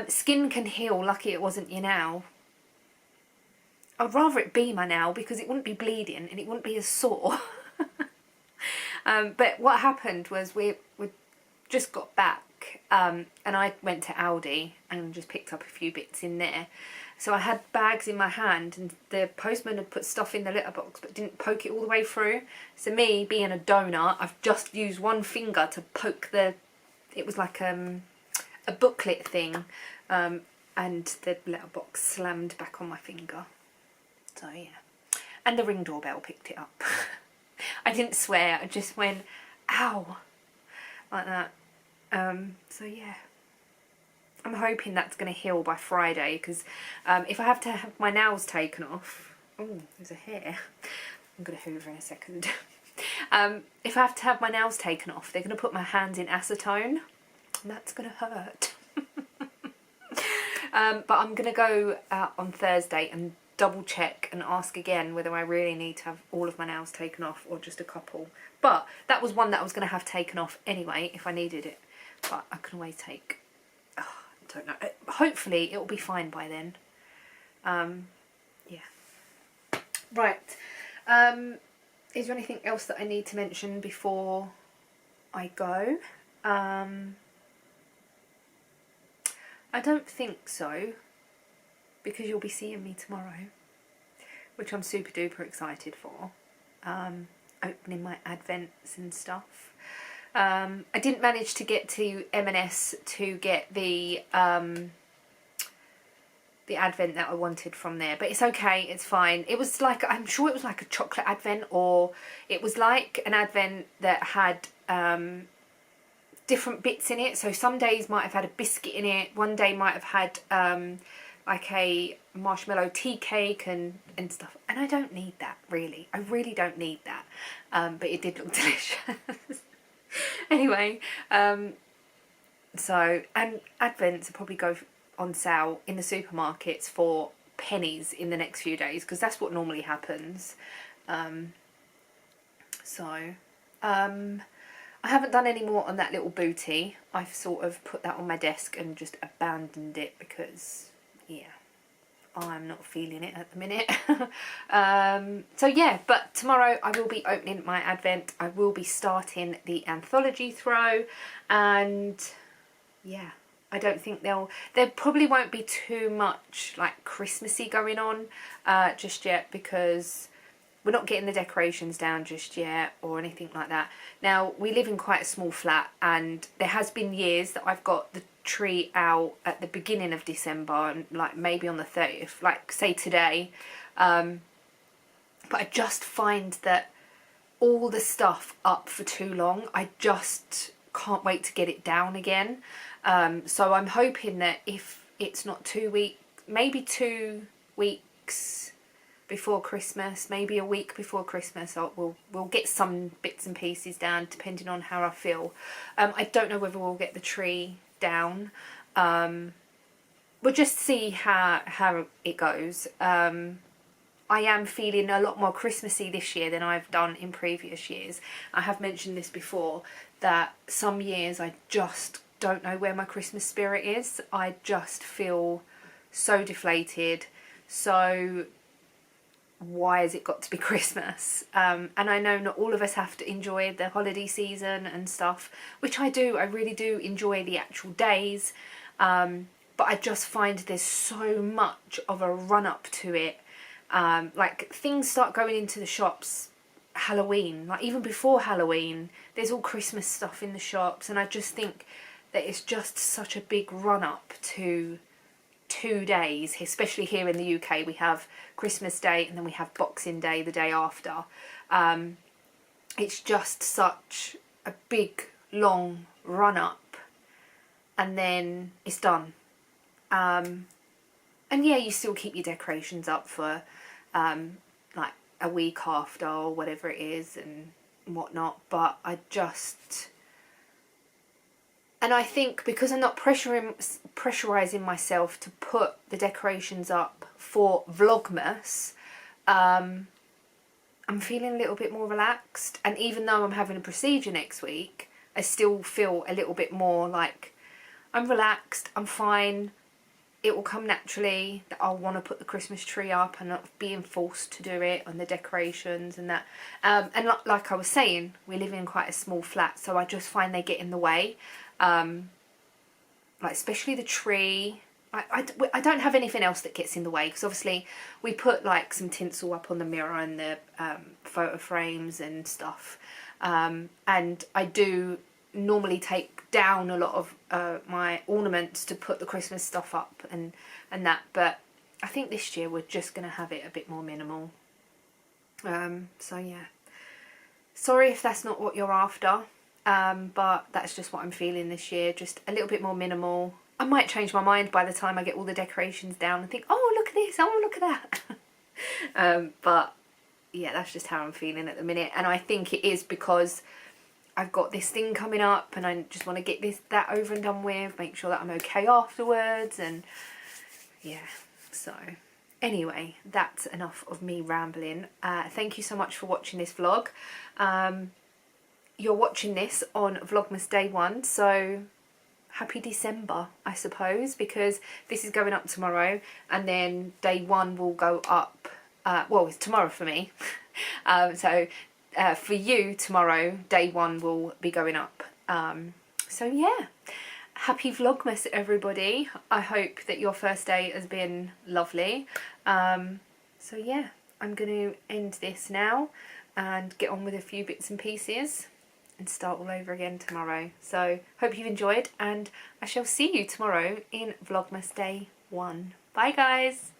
skin can heal, lucky it wasn't you now. I'd rather it be my nail because it wouldn't be bleeding and it wouldn't be as sore. But what happened was we just got back and I went to Aldi and just picked up a few bits in there. So I had bags in my hand and the postman had put stuff in the litter box but didn't poke it all the way through. So me, being a donut, I've just used one finger to poke it was like a booklet thing, and the litter box slammed back on my finger. So yeah. And the Ring doorbell picked it up. I didn't swear, I just went, ow, like that. So yeah. I'm hoping that's going to heal by Friday because if I have to have my nails taken off... Oh, there's a hair. I'm going to hoover in a second. If I have to have my nails taken off, they're going to put my hands in acetone. And that's going to hurt. But I'm going to go out on Thursday and double check and ask again whether I really need to have all of my nails taken off or just a couple. But that was one that I was going to have taken off anyway if I needed it. But I can always take... don't know. Hopefully it will be fine by then. Yeah. Right. Is there anything else that I need to mention before I go? I don't think so, because you'll be seeing me tomorrow, which I'm super duper excited for. Opening my advents and stuff. I didn't manage to get to M&S to get the advent that I wanted from there, but it's okay, it's fine. It was like, I'm sure it was like a chocolate advent, or it was like an advent that had different bits in it. So some days might have had a biscuit in it, one day might have had like a marshmallow tea cake and stuff, and I don't need that really. I really don't need that, but it did look delicious. Anyway, so, and advents will probably go on sale in the supermarkets for pennies in the next few days, because that's what normally happens. I haven't done any more on that little booty. I've sort of put that on my desk and just abandoned it because, yeah, I'm not feeling it at the minute. So yeah, but tomorrow I will be opening my advent. I will be starting the anthology throw, and yeah, I don't think there probably won't be too much like Christmassy going on just yet, because we're not getting the decorations down just yet or anything like that. Now, we live in quite a small flat, and there has been years that I've got the tree out at the beginning of December, and like maybe on the 30th, like say today. But I just find that all the stuff up for too long, I just can't wait to get it down again. So I'm hoping that if it's not 2 weeks, maybe 2 weeks before Christmas, maybe a week before Christmas, we'll get some bits and pieces down depending on how I feel. I don't know whether we'll get the tree down. We'll just see how it goes. I am feeling a lot more Christmassy this year than I've done in previous years. I have mentioned this before, that some years I just don't know where my Christmas spirit is. I just feel so deflated, so why has it got to be Christmas? And I know not all of us have to enjoy the holiday season and stuff, which I do. I really do enjoy the actual days, but I just find there's so much of a run up to it. Like things start going into the shops Halloween, like even before Halloween there's all Christmas stuff in the shops, and I just think that it's just such a big run up to 2 days, especially here in the UK. We have Christmas Day and then we have Boxing Day the day after. It's just such a big long run up, and then it's done. And yeah, you still keep your decorations up for like a week after or whatever it is and whatnot, but I just... And I think because I'm not pressurising myself to put the decorations up for Vlogmas, I'm feeling a little bit more relaxed. And even though I'm having a procedure next week, I still feel a little bit more like I'm relaxed, I'm fine. it will come naturally that I'll want to put the Christmas tree up and not being forced to do it on the decorations and that. And like I was saying, we live in quite a small flat, so I just find they get in the way. Like especially the tree. I don't have anything else that gets in the way, because obviously we put like some tinsel up on the mirror and the photo frames and stuff. And I do normally take down a lot of my ornaments to put the Christmas stuff up and that, but I think this year we're just going to have it a bit more minimal. So yeah, sorry if that's not what you're after, but that's just what I'm feeling this year, just a little bit more minimal. I might change my mind by the time I get all the decorations down and think, oh look at this, oh look at that. But yeah, that's just how I'm feeling at the minute, and I think it is because I've got this thing coming up and I just want to get that over and done with, make sure that I'm okay afterwards, and yeah, so anyway, that's enough of me rambling. Thank you so much for watching this vlog. You're watching this on Vlogmas Day 1, so happy December, I suppose, because this is going up tomorrow, and then Day 1 will go up, well, it's tomorrow for me. So for you tomorrow, Day 1 will be going up. So yeah, happy Vlogmas everybody. I hope that your first day has been lovely. So yeah, I'm going to end this now and get on with a few bits and pieces and start all over again tomorrow. So hope you've enjoyed, and I shall see you tomorrow in Vlogmas Day 1. Bye guys!